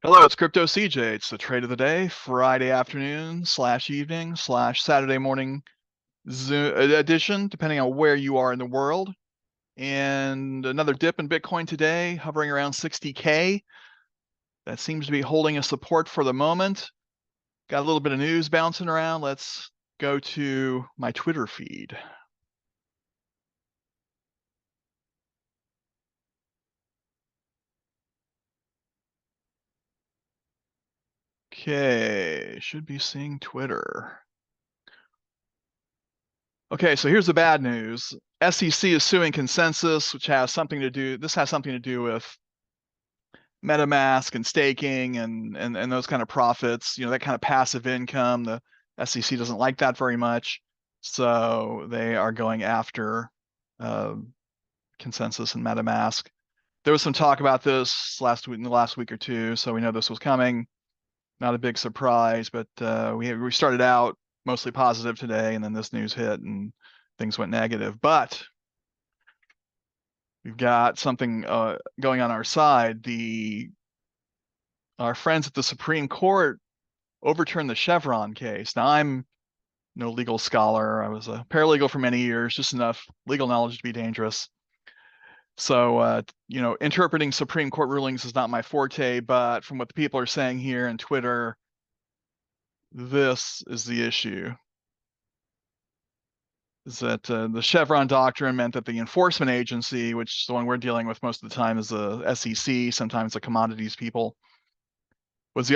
Hello, it's Crypto CJ. It's the trade of the day, Friday afternoon slash evening slash Saturday morning Zoom edition, depending on where you are in the world. And another dip in Bitcoin today, hovering around 60K. That seems to be holding a support for the moment. Got a little bit of news bouncing around. Let's go to my Twitter feed. Okay, should be seeing Twitter. Okay, so here's the bad news. SEC is suing Consensus, which has something to do, this has something to do with MetaMask and staking and those kind of profits, that kind of passive income. The SEC doesn't like that very much, so they are going after uh, Consensus and MetaMask. There was some talk about this in the last week or two, so we know this was coming. Not a big surprise, but we started out mostly positive today, and then this news hit and things went negative. But we've got something going on our side. Our friends at the Supreme Court overturned the Chevron case. Now, I'm no legal scholar. I was a paralegal for many years, just enough legal knowledge to be dangerous. So, interpreting Supreme Court rulings is not my forte, but from what the people are saying here on Twitter, this is the issue. Is that the Chevron doctrine meant that the enforcement agency, which is the one we're dealing with most of the time, is the SEC, sometimes the commodities people, was the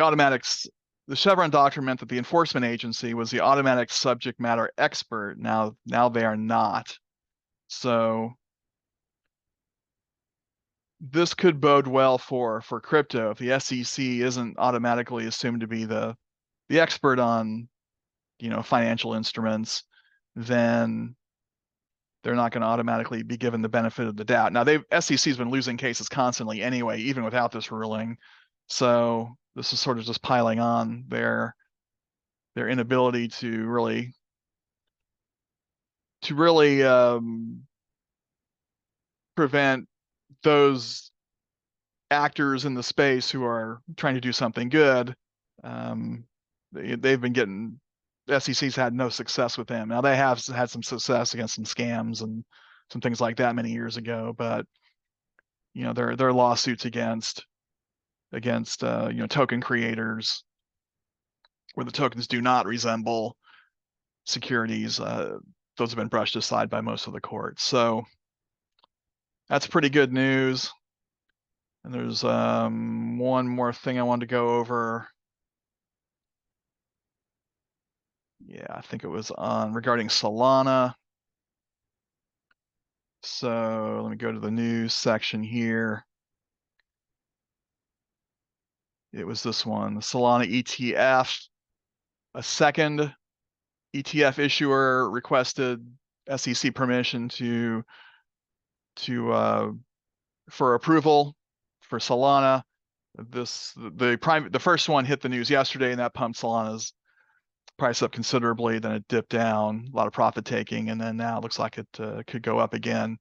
Chevron doctrine meant that the enforcement agency was the automatic subject matter expert. Now they are not. So this could bode well for crypto if the SEC isn't automatically assumed to be the expert on financial instruments, then they're not going to automatically be given the benefit of the doubt. Now SEC's been losing cases constantly anyway, even without this ruling. So this is sort of just piling on their inability to really prevent those actors in the space who are trying to do something good. Um, they've been getting SEC's had no success with them. Now they have had some success against some scams and some things like that many years ago, but their lawsuits against token creators where the tokens do not resemble securities, those have been brushed aside by most of the courts. So that's pretty good news. And there's one more thing I wanted to go over. Yeah, I think it was on regarding Solana. So let me go to the news section here. It was this one, the Solana ETF. A second ETF issuer requested SEC permission for approval for Solana. The first one hit the news yesterday, and that pumped Solana's price up considerably. Then it dipped down, a lot of profit taking, and then now it looks like it could go up again.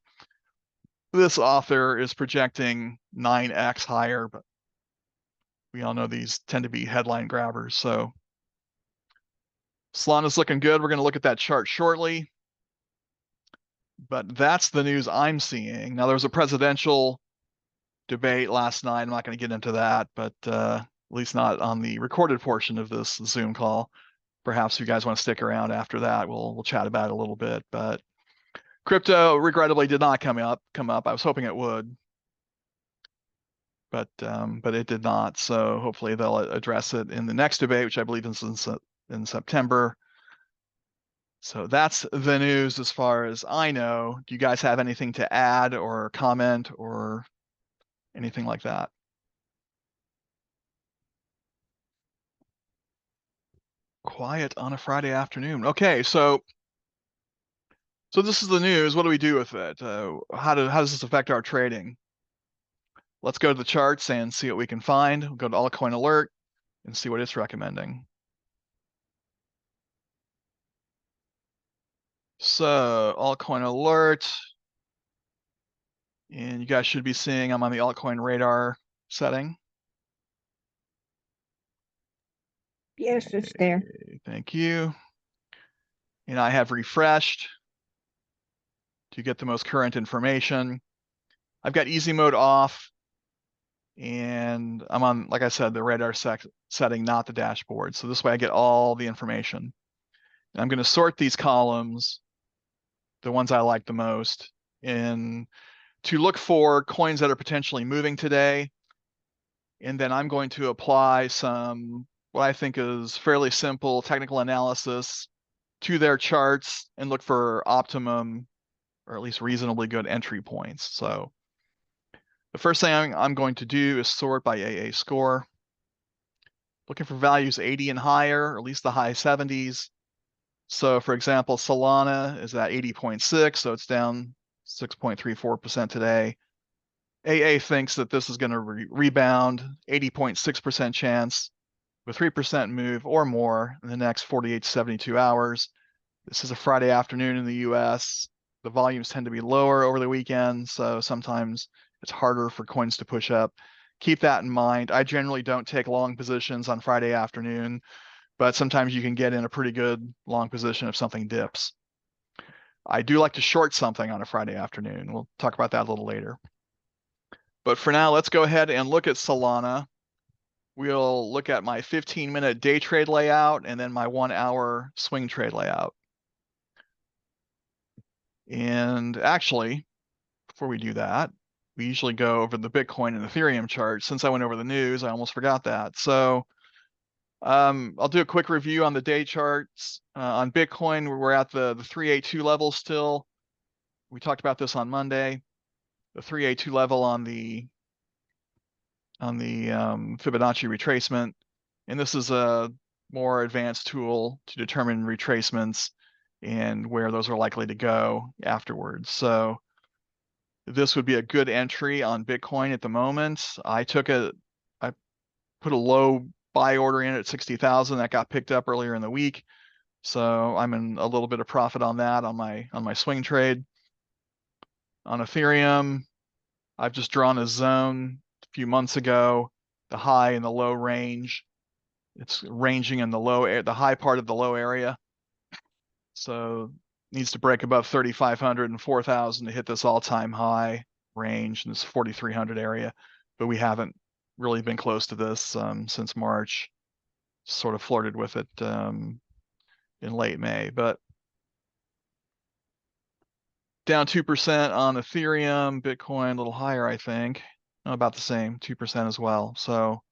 This author is projecting 9x higher, but we all know these tend to be headline grabbers. So Solana's looking good. We're going to look at that chart shortly. But that's the news I'm seeing. Now, there was a presidential debate last night. I'm not going to get into that, but at least not on the recorded portion of this Zoom call. Perhaps if you guys want to stick around after that, we'll chat about it a little bit. But crypto regrettably did not come up. I was hoping it would, but it did not. So hopefully they'll address it in the next debate, which I believe is in September. So that's the news as far as I know. Do you guys have anything to add or comment or anything like that? Quiet on a Friday afternoon. Okay, so this is the news. What do we do with it? How does this affect our trading? Let's go to the charts and see what we can find. We'll go to Altcoin Alert and see what it's recommending. So Altcoin Alert, and you guys should be seeing I'm on the altcoin radar setting. Yes, it's there. Okay, thank you. And I have refreshed to get the most current information. I've got easy mode off, and I'm on, like I said, the radar setting, not the dashboard. So this way I get all the information. And I'm going to sort these columns, the ones I like the most, in to look for coins that are potentially moving today. And then I'm going to apply some, what I think is fairly simple technical analysis to their charts and look for optimum or at least reasonably good entry points. So the first thing I'm going to do is sort by AA score. Looking for values 80 and higher, or at least the high 70s. So for example, Solana is at 80.6, so it's down 6.34% today. AA thinks that this is going to rebound, 80.6% chance with 3% move or more in the next 48 to 72 hours. This is a Friday afternoon in the US. The volumes tend to be lower over the weekend, so sometimes it's harder for coins to push up. Keep that in mind. I generally don't take long positions on Friday afternoon, but sometimes you can get in a pretty good long position if something dips. I do like to short something on a Friday afternoon. We'll talk about that a little later. But for now, let's go ahead and look at Solana. We'll look at my 15-minute day trade layout and then my 1-hour swing trade layout. And actually, before we do that, we usually go over the Bitcoin and Ethereum chart. Since I went over the news, I almost forgot that. So I'll do a quick review on the day charts. On Bitcoin, we're at the 382 level still. We talked about this on Monday. The 382 level on the Fibonacci retracement. And this is a more advanced tool to determine retracements and where those are likely to go afterwards. So this would be a good entry on Bitcoin at the moment. I put a low buy order in at 60,000. That got picked up earlier in the week. So I'm in a little bit of profit on that on my swing trade. On Ethereum, I've just drawn a zone a few months ago, the high and the low range. It's ranging in the high part of the low area. So needs to break above 3,500 and 4,000 to hit this all-time high range in this 4,300 area. But we haven't really been close to this since March. Sort of flirted with it in late May, but down 2% on Ethereum, Bitcoin a little higher, I think. About the same, 2% as well. So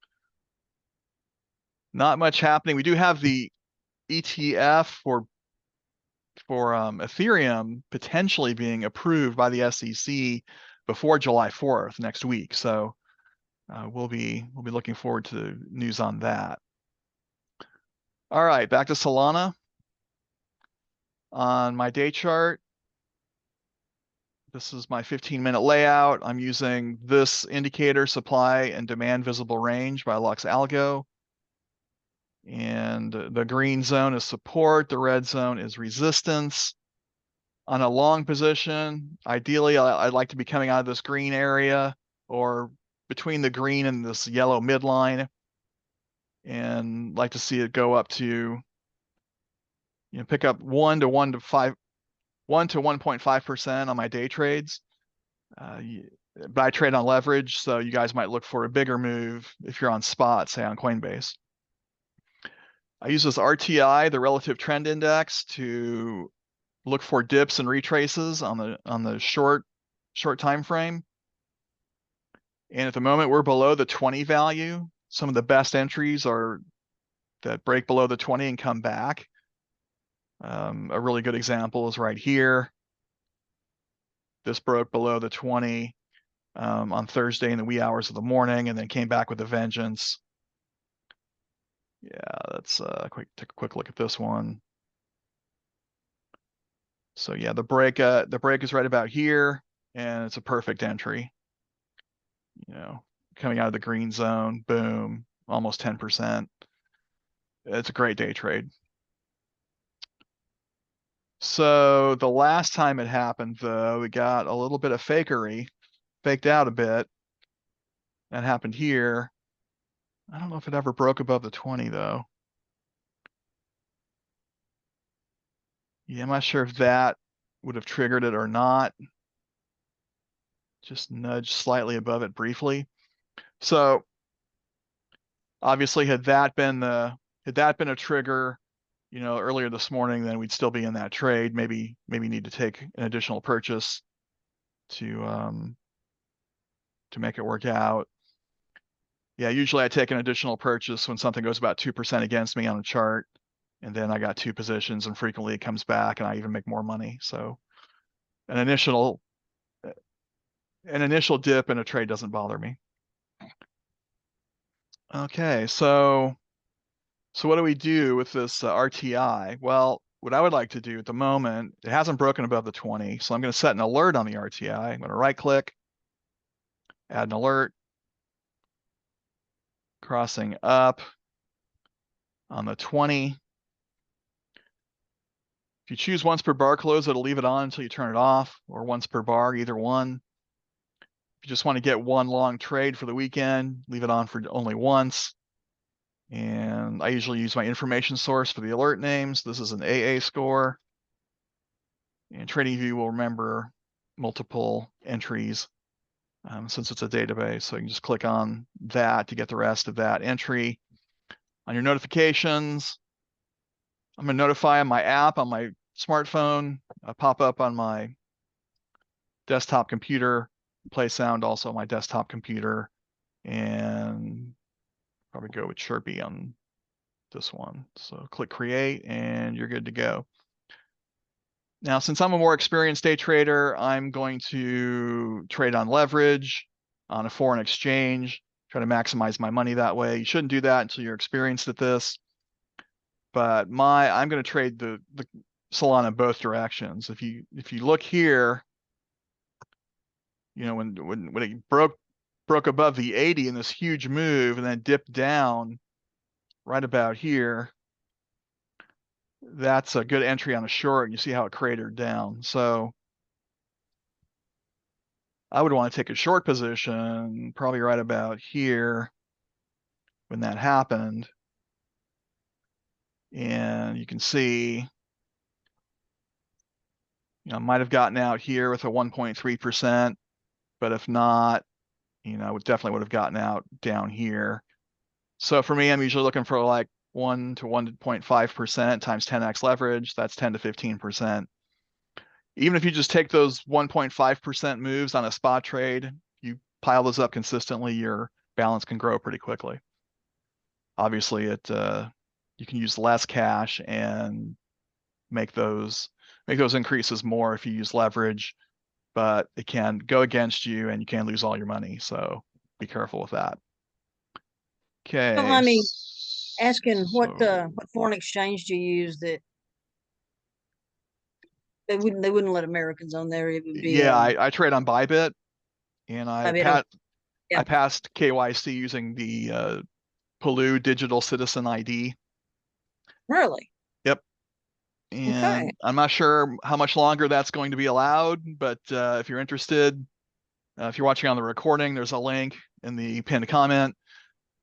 not much happening. We do have the ETF for Ethereum potentially being approved by the SEC before July 4th next week. So we'll be looking forward to news on that. All right, back to Solana. On my day chart, this is my 15-minute layout. I'm using this indicator, supply and demand visible range by Lux Algo. And the green zone is support, the red zone is resistance. On a long position, ideally, I'd like to be coming out of this green area or between the green and this yellow midline, and like to see it go up to, pick up 1 to 1.5% on my day trades. But I trade on leverage, so you guys might look for a bigger move if you're on spot, say on Coinbase. I use this RTI, the relative trend index, to look for dips and retraces on the short time frame. And at the moment, we're below the 20 value. Some of the best entries are that break below the 20 and come back. A really good example is right here. This broke below the 20 on Thursday in the wee hours of the morning and then came back with a vengeance. Yeah, let's take a quick look at this one. So yeah, the break is right about here, and it's a perfect entry. Coming out of the green zone, boom, almost 10%. It's a great day trade. So the last time it happened, though, we got a little bit of fakery, faked out a bit. That happened here. I don't know if it ever broke above the 20, though. Yeah, I'm not sure if that would have triggered it or not. Just nudge slightly above it briefly. So obviously, had that been a trigger, earlier this morning, then we'd still be in that trade. Maybe need to take an additional purchase to make it work out. Yeah, usually I take an additional purchase when something goes about 2% against me on a chart, and then I got two positions, and frequently it comes back and I even make more money. So an initial dip in a trade doesn't bother me. Okay, so what do we do with this RTI? Well, what I would like to do at the moment, it hasn't broken above the 20, so I'm going to set an alert on the RTI. I'm going to right click, add an alert, crossing up on the 20. If you choose once per bar close, it'll leave it on until you turn it off, or once per bar, either one. If you just want to get one long trade for the weekend, leave it on for only once. And I usually use my information source for the alert names. This is an AA score. And TradingView will remember multiple entries since it's a database. So you can just click on that to get the rest of that entry. On your notifications, I'm going to notify on my app on my smartphone, pop up on my desktop computer, play sound also on my desktop computer, and probably go with Chirpy on this one. So click create and you're good to go. Now, since I'm a more experienced day trader, I'm going to trade on leverage, on a foreign exchange, try to maximize my money that way. You shouldn't do that until you're experienced at this. But I'm going to trade the Solana in both directions. If you look here, when it broke above the 80 in this huge move and then dipped down right about here, that's a good entry on a short. You see how it cratered down. So I would want to take a short position probably right about here when that happened. And you can see, I might have gotten out here with a 1.3%, but if not, I definitely would have gotten out down here. So for me, I'm usually looking for like 1 to 1.5% times 10x leverage. That's 10 to 15%. Even if you just take those 1.5% moves on a spot trade, you pile those up consistently, your balance can grow pretty quickly. Obviously, you can use less cash and make those increases more if you use leverage, but it can go against you and you can lose all your money. So be careful with that. Okay. Don't mind me asking what foreign exchange do you use that they wouldn't let Americans on there? It would be yeah, I trade on Bybit, and I passed KYC using the Palu Digital Citizen ID. Really? Yep. And okay. I'm not sure how much longer that's going to be allowed, but if you're interested, if you're watching on the recording, there's a link in the pinned comment.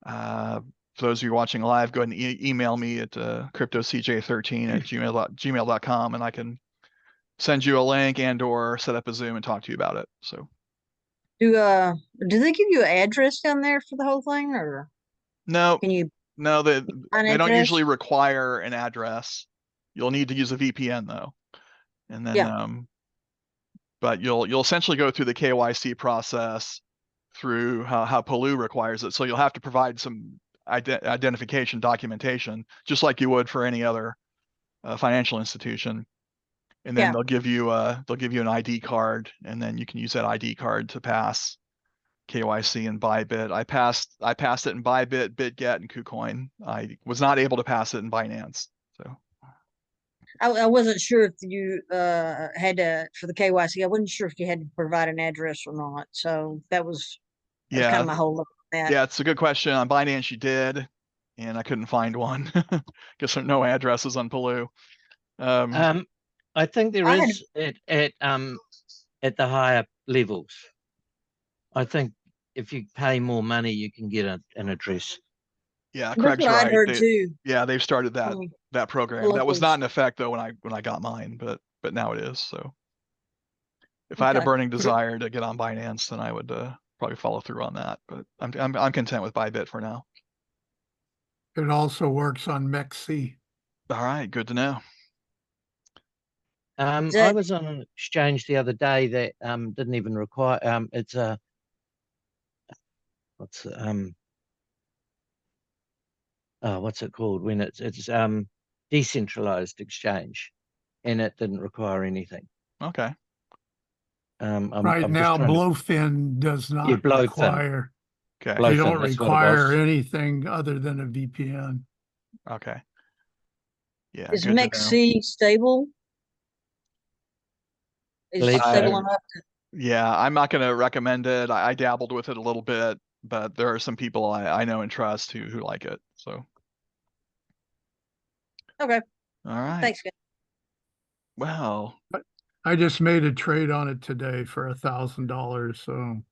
For those of you watching live, go ahead and email me at cryptocj13@gmail.com, and I can send you a link and or set up a Zoom and talk to you about it. So do they give you an address down there for the whole thing, or no, can you they don't usually require an address. You'll need to use a VPN though, and then but you'll essentially go through the KYC process through how Palu requires it. So you'll have to provide some identification documentation, just like you would for any other financial institution. And then they'll give you an ID card, and then you can use that ID card to pass KYC and Bybit. I passed it in Bybit, BitGet, and KuCoin. I was not able to pass it in Binance. So I wasn't sure if you had to for the KYC. I wasn't sure if you had to provide an address or not. So that was kind of my whole look at that. Yeah, it's a good question. On Binance, you did, and I couldn't find one. Guess there are no addresses on Palu. I think there is at the higher levels. I think if you pay more money, you can get an address. Yeah, That's Craig's what I'd right. heard too. Yeah, they've started that Um, that program. That was locals. not in effect though when I got mine, but now it is. So if I had a Okay. burning desire to get on Binance, then I would probably follow through on that. But I'm content with Bybit for now. It also works on MEXC. All right, good to know. I was on an exchange the other day that didn't even require it's a what's it called when it's decentralized exchange, and it didn't require anything. Okay. Right I'm now, just trying to, Bluefin does yeah, not Blowfin. require, Okay. they Blowfin, don't that's what it require was. anything other than a VPN. Okay. Yeah, Is good to know. MEXC stable? Is Believe it so. stable enough? Yeah, I'm not going to recommend it. I dabbled with it a little bit, but there are some people I know and trust who like it. So. Okay. All right. Thanks, guys. Well, I just made a trade on it today for $1,000. So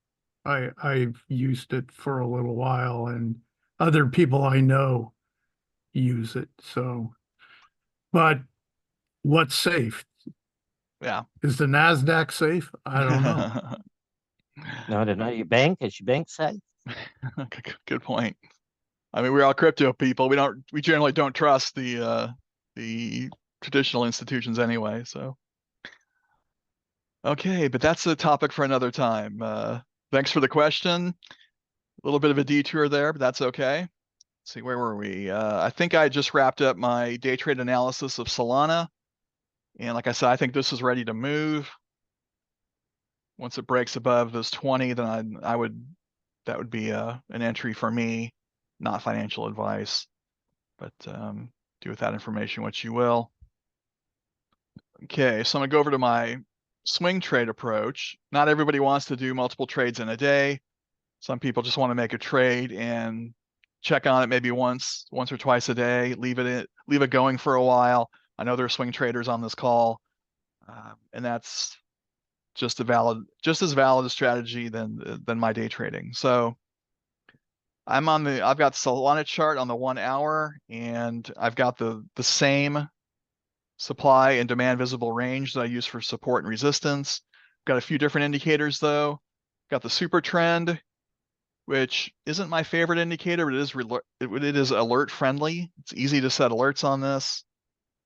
I've used it for a little while, and other people I know use it. So, but what's safe? yeah. Is the NASDAQ safe? I don't know. No, I don't know. Is your bank safe? Good point. I mean, we're all crypto people. We generally don't trust the traditional institutions anyway. So, okay, but that's a topic for another time. Thanks for the question. A little bit of a detour there, but that's okay. Let's see, where were we? I think I just wrapped up my day trade analysis of Solana. And like I said, I think this is ready to move. Once it breaks above this 20, then that would be an entry for me, not financial advice, but do with that information what you will. Okay, so I'm gonna go over to my swing trade approach. Not everybody wants to do multiple trades in a day. Some people just want to make a trade and check on it maybe once or twice a day, leave it going for a while. I know there are swing traders on this call, and that's just as valid a strategy than my day trading. So I've got Solana chart on the 1 hour, and I've got the same supply and demand visible range that I use for support and resistance. Got a few different indicators though. Got the SuperTrend, which isn't my favorite indicator, but it is alert friendly. It's easy to set alerts on this.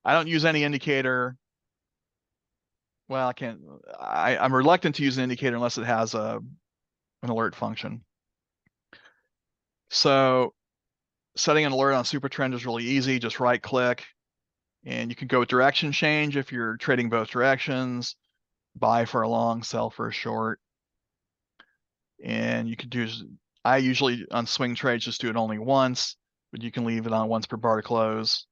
I don't use any indicator. Well, I'm reluctant to use an indicator unless it has an alert function. So setting an alert on SuperTrend is really easy. Just right click and you can go with direction change if you're trading both directions, buy for a long, sell for a short. And you could I usually on swing trades just do it only once, but you can leave it on once per bar to close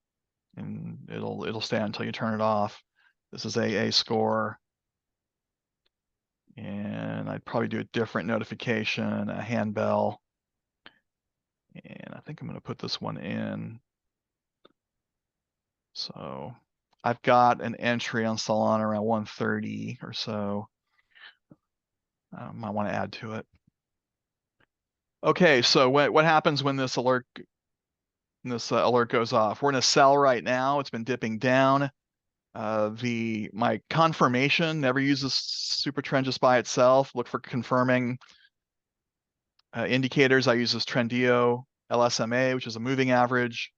and it'll stay until you turn it off. This is AA score. And I'd probably do a different notification, a handbell. And I think I'm going to put this one in. So I've got an entry on Solana around 130 or so. I might want to add to it. Okay, so what happens when this alert goes off? We're in a sell right now. It's been dipping down. My confirmation never uses SuperTrend just by itself. Look for confirming indicators. I use this Trendilo LSMA, which is a moving average.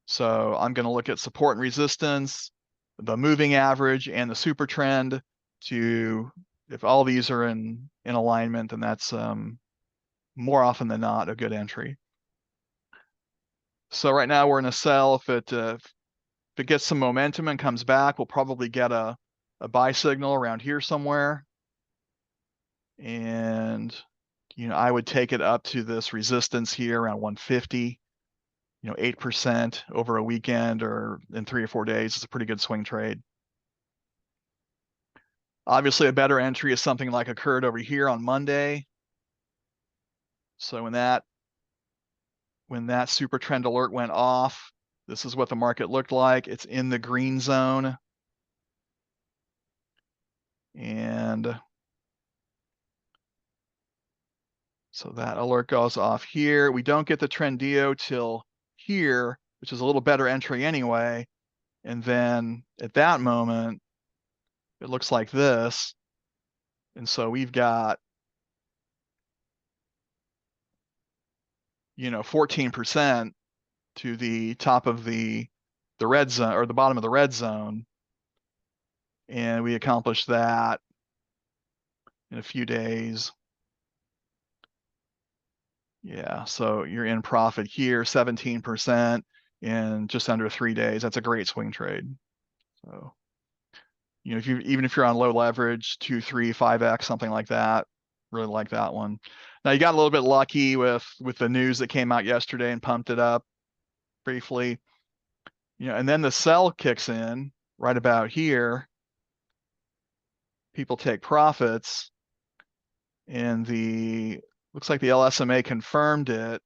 So I'm going to look at support and resistance, the moving average, and the SuperTrend to, if all these are in alignment, then that's more often than not a good entry. So right now we're in a sell. If it gets some momentum and comes back, we'll probably get a buy signal around here somewhere. And I would take it up to this resistance here around 150. 8% over a weekend or in 3 or 4 days is a pretty good swing trade. Obviously, a better entry is something like occurred over here on Monday. So when that SuperTrend alert went off, this is what the market looked like. It's in the green zone. And so that alert goes off here. We don't get the Trendilo till here, which is a little better entry anyway. And then at that moment, it looks like this. And so we've got, 14% to the top of the red zone, or the bottom of the red zone. And we accomplished that in a few days. Yeah, so you're in profit here, 17% in just under 3 days. That's a great swing trade. So, even if you're on low leverage, 2, 3, 5x, something like that, really like that one. Now you got a little bit lucky with the news that came out yesterday and pumped it up briefly. And then the sell kicks in right about here. People take profits, and looks like the LSMA confirmed it.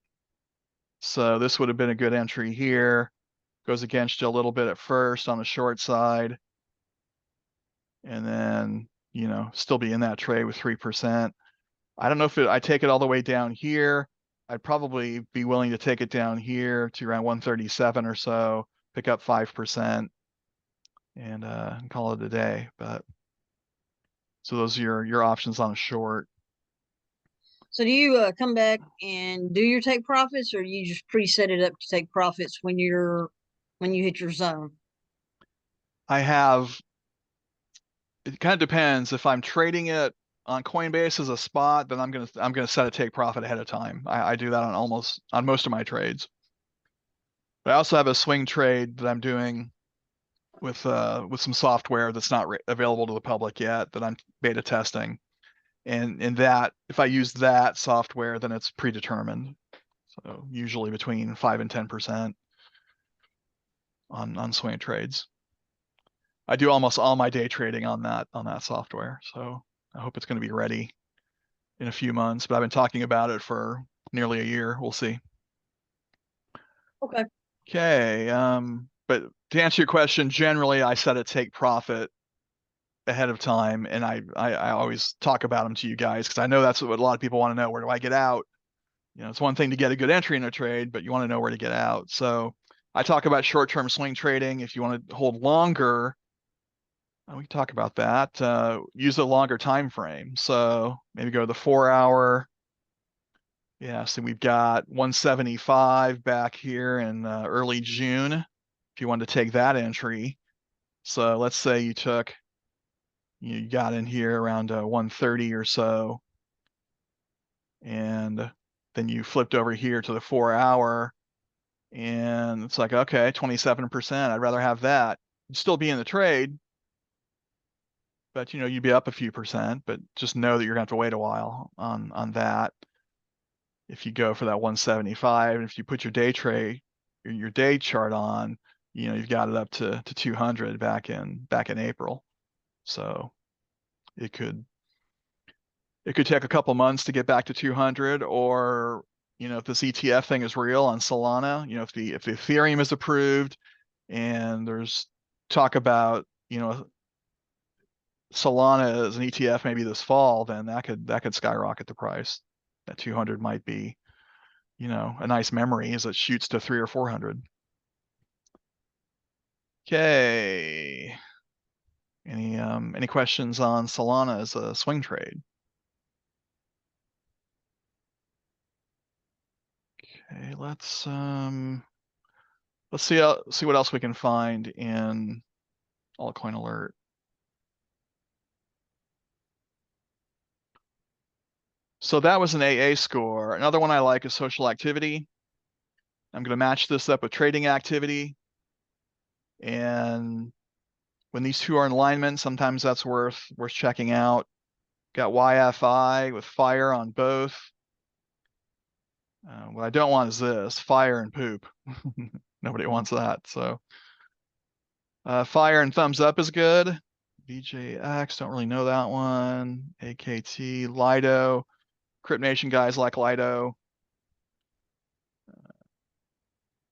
So this would have been a good entry here. Goes against you a little bit at first on the short side. And then, still be in that trade with 3%. I don't know if I take it all the way down here. I'd probably be willing to take it down here to around 137 or so, pick up 5%, and call it a day. But so those are your options on a short. So do you come back and do your take profits, or you just preset it up to take profits when you hit your zone? It kind of depends. If I'm trading it on Coinbase as a spot, then I'm gonna set a take profit ahead of time. I do that on most of my trades. But I also have a swing trade that I'm doing with some software that's not available to the public yet, that I'm beta testing. And in that, if I use that software, then it's predetermined. So usually between 5 and 10% on swing trades. I do almost all my day trading on that software. So I hope it's going to be ready in a few months, but I've been talking about it for nearly a year. We'll see. Okay. Okay. But to answer your question, generally I set a take profit ahead of time, and I always talk about them to you guys because I know that's what a lot of people want to know. Where do I get out? It's one thing to get a good entry in a trade, but you want to know where to get out. So I talk about short-term swing trading. If you want to hold longer, we can talk about that. Use a longer time frame. So maybe go to the 4-hour. Yeah, so we've got 175 back here in early June. If you wanted to take that entry. So let's say you got in here around 130 or so, and then you flipped over here to the 4-hour, and it's like, okay, 27%. I'd rather have that. You'd still be in the trade, but you'd be up a few percent, but just know that you're gonna have to wait a while on that. If you go for that 175, and if you put your day chart on, you've got it up to 200 back in April. So it could take a couple months to get back to 200, or if this ETF thing is real on Solana, if the Ethereum is approved, and there's talk about Solana as an ETF maybe this fall, then that could skyrocket the price. That 200 might be a nice memory as it shoots to 300 or 400. Okay. Any questions on Solana as a swing trade? Okay, let's see what else we can find in Altcoin Alert. So that was an AA score. Another one I like is social activity. I'm going to match this up with trading activity. And when these two are in alignment, sometimes that's worth checking out. Got YFI with fire on both. What I don't want is this, fire and poop. Nobody wants that. So fire and thumbs up is good. VJX, don't really know that one. AKT, Lido. CryptNation guys like Lido.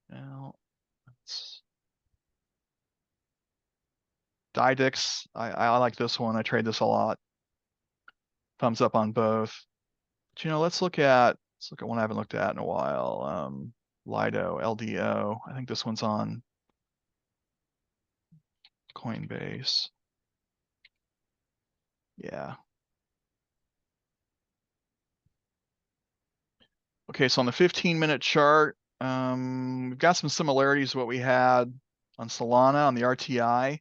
Now, Didix, I like this one. I trade this a lot. Thumbs up on both. But let's look at one I haven't looked at in a while. Lido, LDO. I think this one's on Coinbase. Yeah. Okay, so on the 15-minute chart, we've got some similarities to what we had on Solana on the RTI.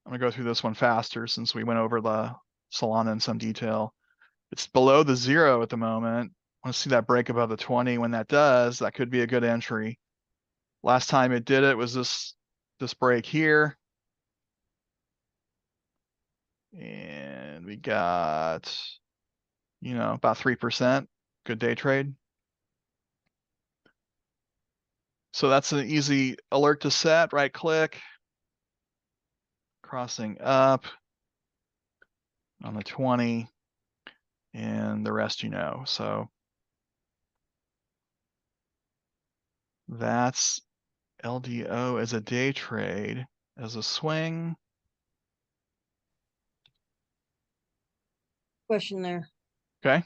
I'm gonna go through this one faster since we went over the Solana in some detail. It's below the 0 at the moment. I want to see that break above the 20. When that does, that could be a good entry. Last time it did it was this break here. And we got, about 3%. Good day trade. So that's an easy alert to set. Right click. Crossing up on the 20. And the rest So that's LDO as a day trade. As a swing. Question there. Okay.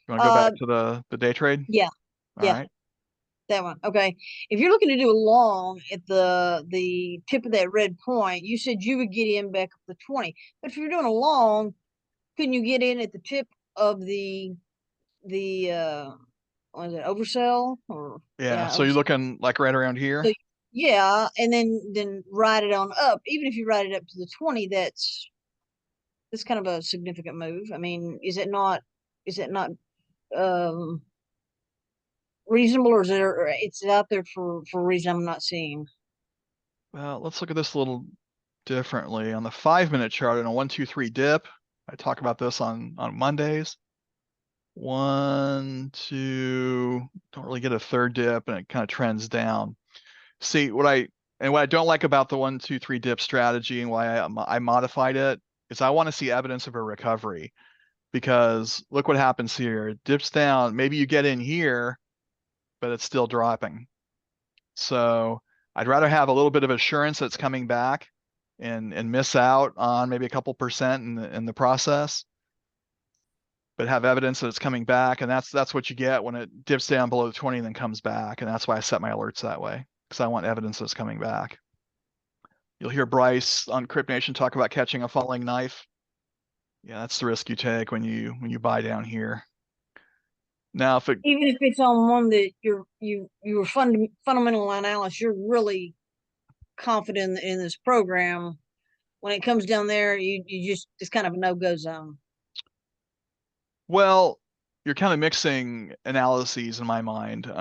You want to go back to the day trade? Yeah. All right. That one. Okay. If you're looking to do a long at the tip of that red point, you said you would get in back up to 20. But if you're doing a long, couldn't you get in at the tip of the what is it, oversell? Or So you're looking like right around here? So, yeah, and then ride it on up. Even if you ride it up to the 20, that's kind of a significant move. I mean, is it not reasonable, or is it's out there for a reason I'm not seeing? Well, let's look at this a little differently. On the 5-minute chart, in a 1, 2, 3 dip, I talk about this on Mondays. 1, 2, don't really get a third dip, and it kind of trends down. See, what I don't like about the 1, 2, 3 dip strategy and why I modified it is I want to see evidence of a recovery, because look what happens here. It dips down. Maybe you get in here, but it's still dropping. So I'd rather have a little bit of assurance that it's coming back and miss out on maybe a couple percent in the process, but have evidence that it's coming back. And that's what you get when it dips down below the 20 and then comes back. And that's why I set my alerts that way, because I want evidence that it's coming back. You'll hear Bryce on CryptNation talk about catching a falling knife. Yeah, that's the risk you take when you buy down here. Now, even if it's on one that you're fundamental analysis, you're really confident in this program. When it comes down there, you just, it's kind of a no-go zone. Well, you're kind of mixing analyses in my mind.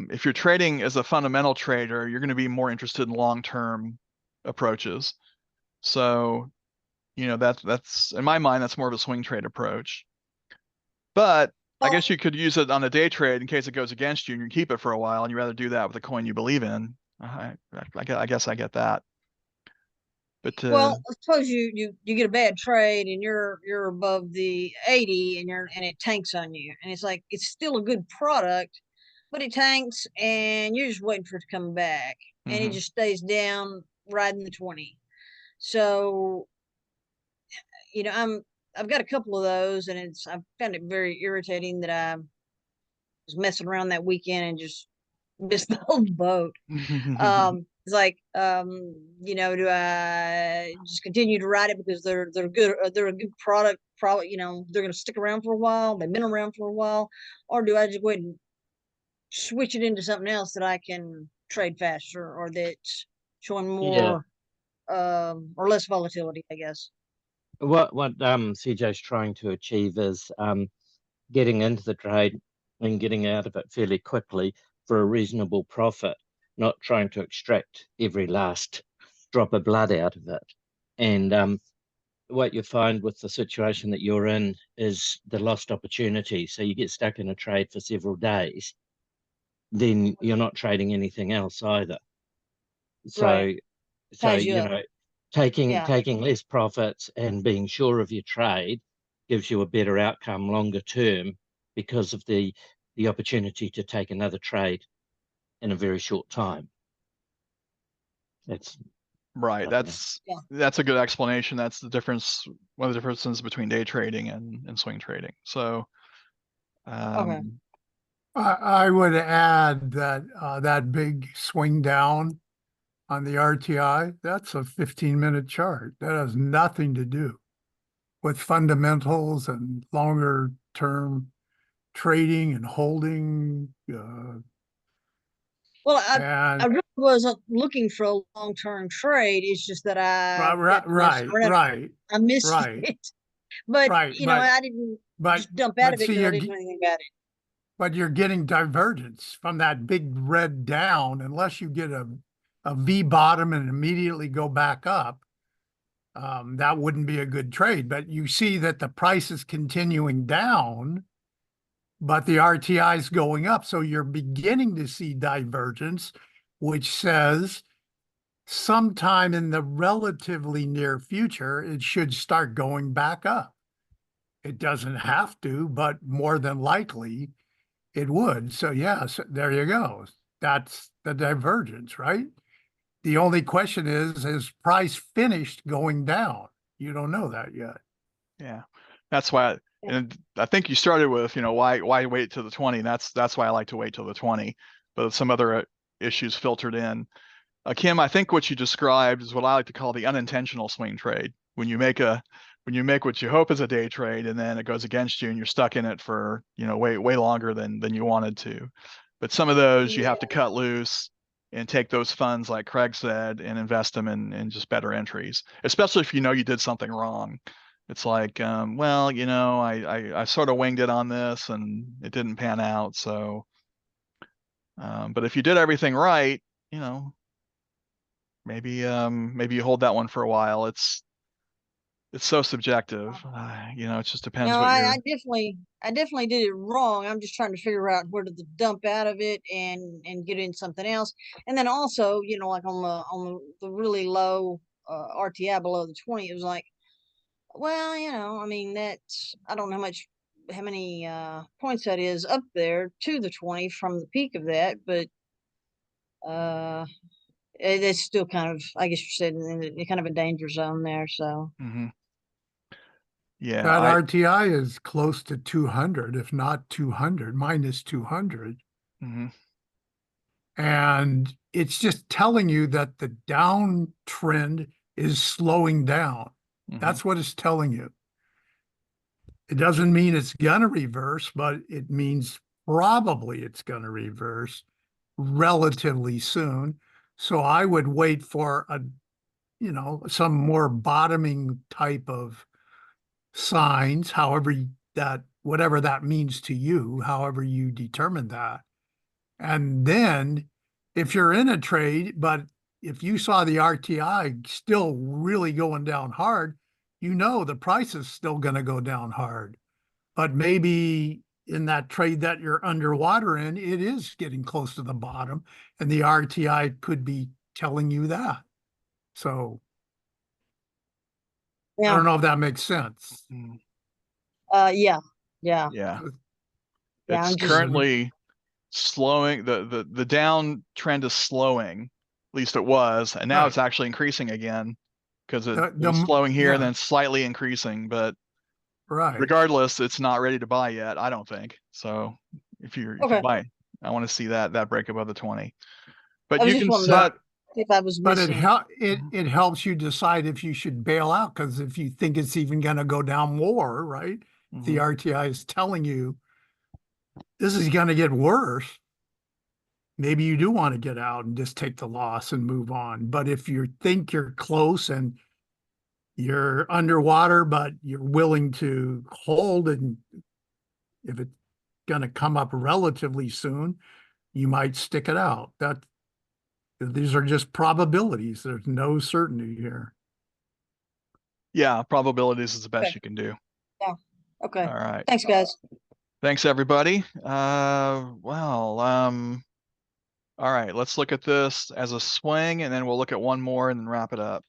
If you're trading as a fundamental trader, you're going to be more interested in long-term approaches. So, that's in my mind, that's more of a swing trade approach. But I guess you could use it on a day trade in case it goes against you and you keep it for a while, and you rather do that with a coin you believe in. I guess I get that. But well, suppose you get a bad trade and you're above the 80 and it tanks on you, and it's like, it's still a good product, but it tanks and you're just waiting for it to come back, and it just stays down riding the 20. So, I've got a couple of those, and I found it very irritating that I was messing around that weekend and just missed the whole boat. It's like, do I just continue to ride it because they're good, they're a good product, probably, they're going to stick around for a while, they've been around for a while, or do I just go ahead and switch it into something else that I can trade faster, or that's showing more or less volatility, I guess? What CJ's trying to achieve is getting into the trade and getting out of it fairly quickly for a reasonable profit, not trying to extract every last drop of blood out of it. And what you find with the situation that you're in is the lost opportunity. So you get stuck in a trade for several days, then you're not trading anything else either. So, right. Taking less profits and being sure of your trade gives you a better outcome longer term, because of the opportunity to take another trade in a very short time. That's right. That's a good explanation. That's the difference. One of the differences between day trading and swing trading. So, okay. I would add that that big swing down on the RTI, that's a 15-minute chart. That has nothing to do with fundamentals and longer term trading and holding. Well, I And really wasn't looking for a long-term trade. It's just that I got to mess right, around. right, I missed right, it, but right. I didn't just dump out But of it see, because I didn't know anything about it. but you're getting divergence from that big red down unless you get a V bottom and immediately go back up. That wouldn't be a good trade. But you see that the price is continuing down, but the RTI is going up. So you're beginning to see divergence, which says sometime in the relatively near future, it should start going back up. It doesn't have to, but more than likely it would. So yes, there you go. That's the divergence, right? The only question is price finished going down? You don't know that yet. Yeah, that's why. And I think you started with, why wait till the 20? And that's why I like to wait till the 20. But some other issues filtered in. Kim, I think what you described is what I like to call the unintentional swing trade. When you make what you hope is a day trade and then it goes against you and you're stuck in it for, way longer than you wanted to. But some of those you have to cut loose and take those funds, like Craig said, and invest them in just better entries, especially if you did something wrong. It's like, well, I sort of winged it on this and it didn't pan out. So, but if you did everything right, you know, maybe you hold that one for a while. It's so subjective. It just depends what I you're. definitely did it wrong. I'm just trying to figure out where to dump out of it and get in something else. And then also, like on the really low RTI below the 20, it was like, well, I mean that's I don't know how many points that is up there to the 20 from the peak of that, but uh it's still kind of, I guess you said, in kind of a danger zone there. So Hmm. Yeah, That RTI is close to 200, if not 200, minus 200. mhm, And it's just telling you that the downtrend is slowing down. mhm. That's what it's telling you. It doesn't mean it's going to reverse, but it means probably it's going to reverse relatively soon. So I would wait for some more bottoming type of signs, whatever that means to you, however you determine that. And then if you're in a trade, but if you saw the RTI still really going down hard, the price is still going to go down hard. But maybe in that trade that you're underwater in, it is getting close to the bottom, and the RTI could be telling you that. So I yeah, don't know if that makes sense. Mm. yeah, yeah, Yeah, yeah. it's I'm just currently slowing. The downtrend is slowing. At least it was, and now Right. it's actually increasing again because it was The slowing here and yeah, then slightly increasing. But right. regardless, it's not ready to buy yet, I don't think. So if you okay. buy, I want to see that break above the 20. But I was you just can wanting to set. But see if I was but it missing. help it Mhm, it helps you decide if you should bail out, because if you think it's even going to go down more, right? If the mhm. RTI is telling you this is going to get worse, maybe you do want to get out and just take the loss and move on. But if you think you're close and you're underwater, but you're willing to hold, and if it's going to come up relatively soon, you might stick it out. These are just probabilities. There's no certainty here. Yeah, probabilities is the Okay. best you can do. Yeah. Okay. All right. Thanks, guys. Thanks, everybody. All right, let's look at this as a swing, and then we'll look at one more and then wrap it up.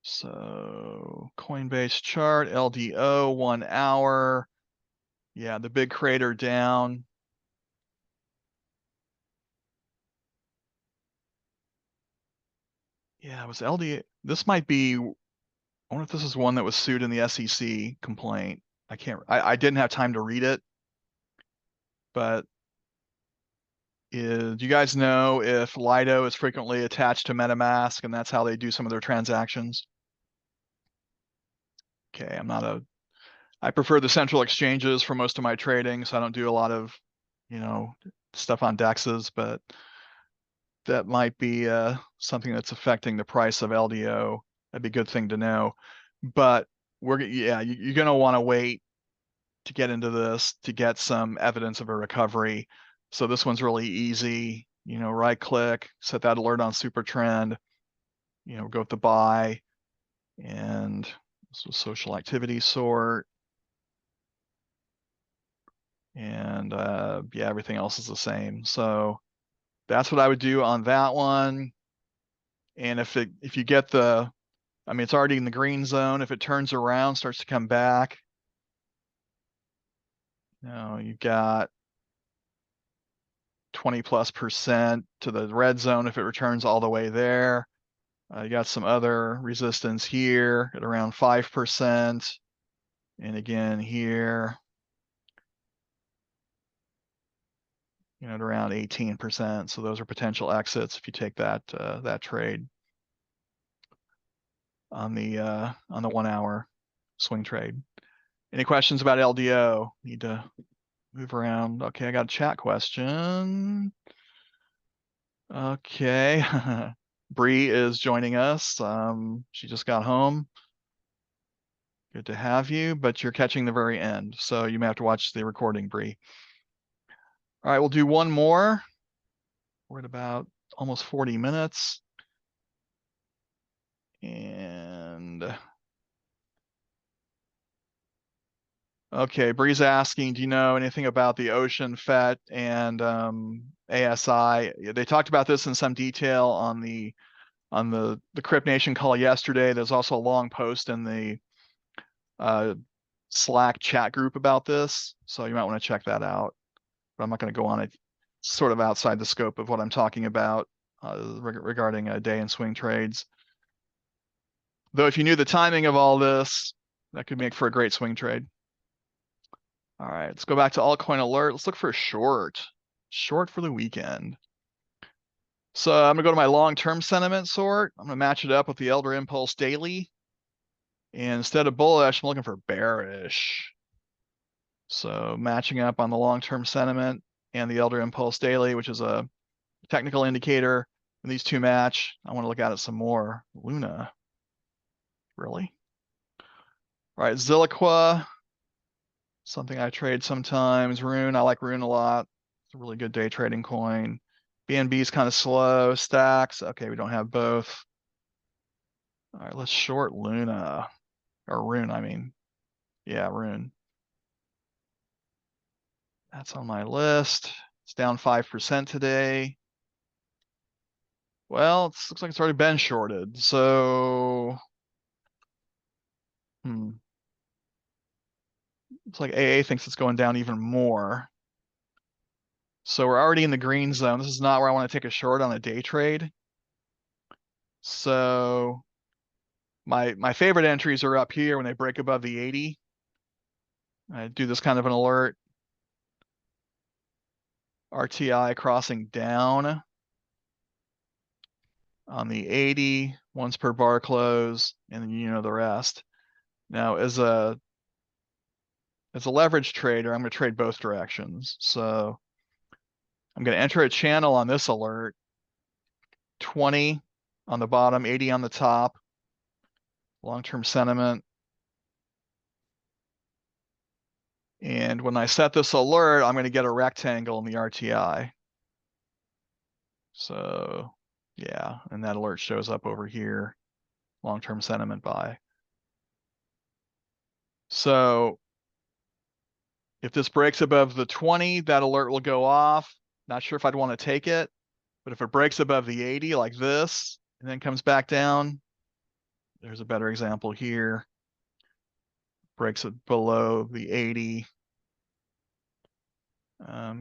So Coinbase chart, LDO, 1 hour. Yeah, the big crater down. Yeah, it was LDO. This might be, I wonder if this is one that was sued in the SEC complaint. I didn't have time to read it, but do you guys know if Lido is frequently attached to MetaMask and that's how they do some of their transactions? Okay, I prefer the central exchanges for most of my trading, so I don't do a lot of, stuff on DEXs, but that might be something that's affecting the price of LDO. That'd be a good thing to know. But you're going to want to wait to get into this to get some evidence of a recovery. So this one's really easy. Right click, set that alert on SuperTrend, go with the buy, and this was social activity sort. And everything else is the same. So that's what I would do on that one. And if you get it's already in the green zone. If it turns around, starts to come back, you've got 20+% to the red zone if it returns all the way there. You got some other resistance here at around 5%. And again here, at around 18%. So those are potential exits if you take that trade on the 1 hour swing trade. Any questions about LDO? Need to move around. Okay, I got a chat question. Okay. Bree is joining us. She just got home. Good to have you, but you're catching the very end, so you may have to watch the recording, Bree. All right, we'll do one more. We're at about almost 40 minutes. And okay, Bree's asking, do you know anything about the Ocean FET and ASI? They talked about this in some detail on the CryptNation call yesterday. There's also a long post in the Slack chat group about this, so you might want to check that out. But I'm not going to go on it. Sort of outside the scope of what I'm talking about regarding day and swing trades. Though if you knew the timing of all this, that could make for a great swing trade. All right, let's go back to Altcoin Alert. Let's look for a short for the weekend. So I'm gonna go to my long-term sentiment sort. I'm gonna match it up with the Elder Impulse Daily. And instead of bullish, I'm looking for bearish. So matching up on the long-term sentiment and the Elder Impulse Daily, which is a technical indicator. When these two match, I want to look at it some more. Luna. Really? All right, Zilliqua. Something I trade sometimes. Rune, I like Rune a lot. It's a really good day trading coin. BNB is kind of slow. Stacks, okay, we don't have both. All right, let's short Luna. Or Rune, I mean. Yeah, Rune. That's on my list. It's down 5% today. Well, it looks like it's already been shorted, so... Looks like AA thinks it's going down even more. So we're already in the green zone. This is not where I want to take a short on a day trade. So my favorite entries are up here when they break above the 80. I do this kind of an alert. RTI crossing down on the 80, once per bar close, and then you know the rest. Now, as a leverage trader, I'm going to trade both directions. So I'm going to enter a channel on this alert. 20 on the bottom, 80 on the top. Long-term sentiment. And when I set this alert, I'm going to get a rectangle in the RTI. So yeah, and that alert shows up over here. Long-term sentiment buy. So if this breaks above the 20, that alert will go off. Not sure if I'd want to take it, but if it breaks above the 80 like this, and then comes back down, there's a better example here. Breaks it below the 80.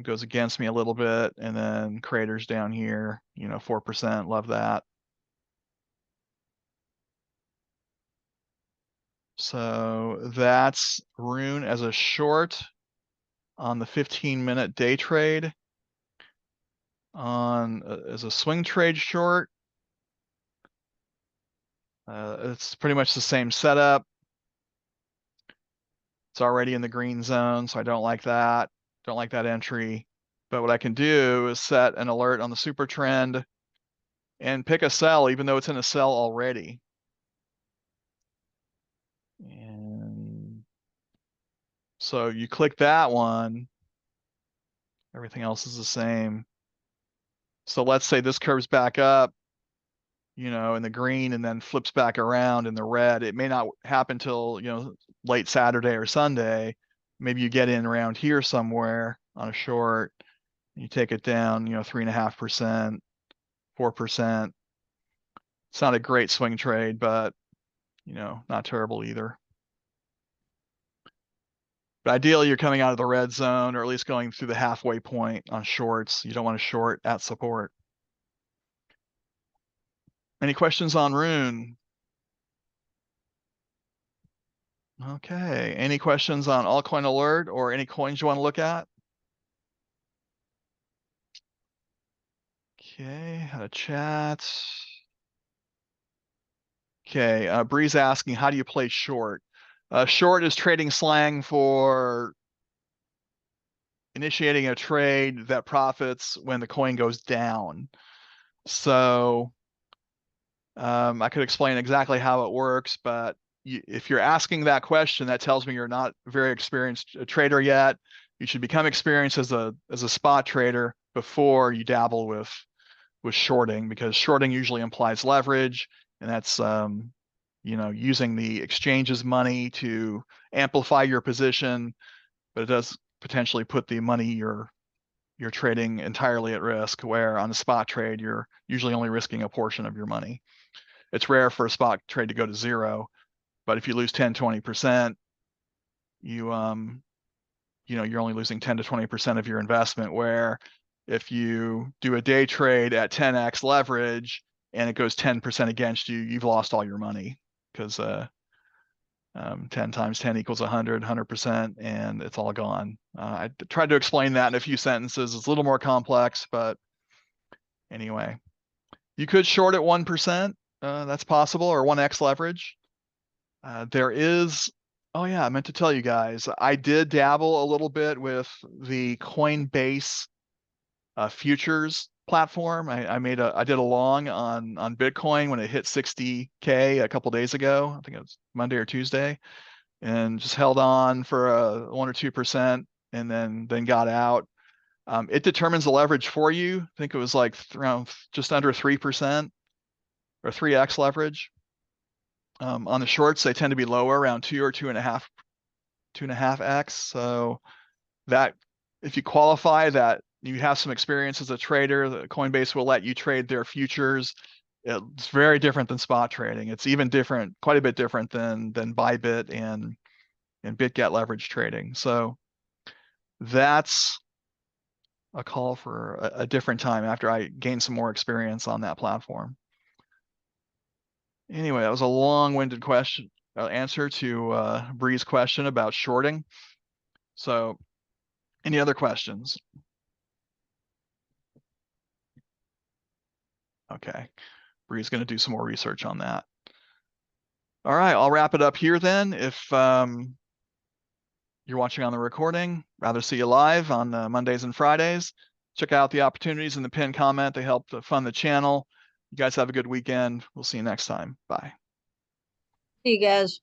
Goes against me a little bit, and then craters down here, 4%, love that. So that's Rune as a short on the 15-minute day trade. On as a swing trade short, it's pretty much the same setup. It's already in the green zone, so I don't like that. Don't like that entry. But what I can do is set an alert on the SuperTrend and pick a sell, even though it's in a sell already. And so you click that one, everything else is the same. So let's say this curves back up, you know, in the green and then flips back around in the red. It may not happen till, you know, late Saturday or Sunday. Maybe you get in around here somewhere on a short, you take it down, you know, 3.5%, 4%. It's not a great swing trade, but, you know, not terrible either. But ideally, you're coming out of the red zone, or at least going through the halfway point on shorts. You don't want to short at support. Any questions on Rune? Okay. Any questions on Altcoin Alert or any coins you want to look at? Okay, had a chat. Okay, Bree's asking, how do you play short? Short is trading slang for initiating a trade that profits when the coin goes down. So I could explain exactly how it works, but if you're asking that question, that tells me you're not a very experienced trader yet. You should become experienced as a spot trader before you dabble with shorting, because shorting usually implies leverage, and that's you know, using the exchange's money to amplify your position, but it does potentially put the money you're trading entirely at risk, where on a spot trade you're usually only risking a portion of your money. It's rare for a spot trade to go to zero, but if you lose 10-20%, you you know, you're only losing 10 to 20% of your investment, where if you do a day trade at 10x leverage and it goes 10% against you, you've lost all your money, because 10 times 10 equals 100, 100%, and it's all gone. I tried to explain that in a few sentences. It's a little more complex, but anyway, you could short at 1%. That's possible, or 1x leverage. There is, oh yeah, I meant to tell you guys, I did dabble a little bit with the Coinbase futures platform. I did a long on Bitcoin when it hit 60K a couple days ago. I think it was Monday or Tuesday, and just held on for 1 or 2%, and then got out. It determines the leverage for you. I think it was like around just under 3% or 3x leverage. On the shorts, they tend to be lower, around 2 or 2.5x. So that, if you qualify that you have some experience as a trader, the Coinbase will let you trade their futures. It's very different than spot trading. It's even different, quite a bit different than Bybit and BitGet leverage trading. So that's a call for a different time after I gain some more experience on that platform. Anyway, that was a long-winded question, answer to Bree's question about shorting. So any other questions? Okay, Bree's going to do some more research on that. All right, I'll wrap it up here then. If you're watching on the recording, rather see you live on Mondays and Fridays. Check out the opportunities in the pinned comment. They help to fund the channel. You guys have a good weekend. We'll see you next time. Bye. See you guys.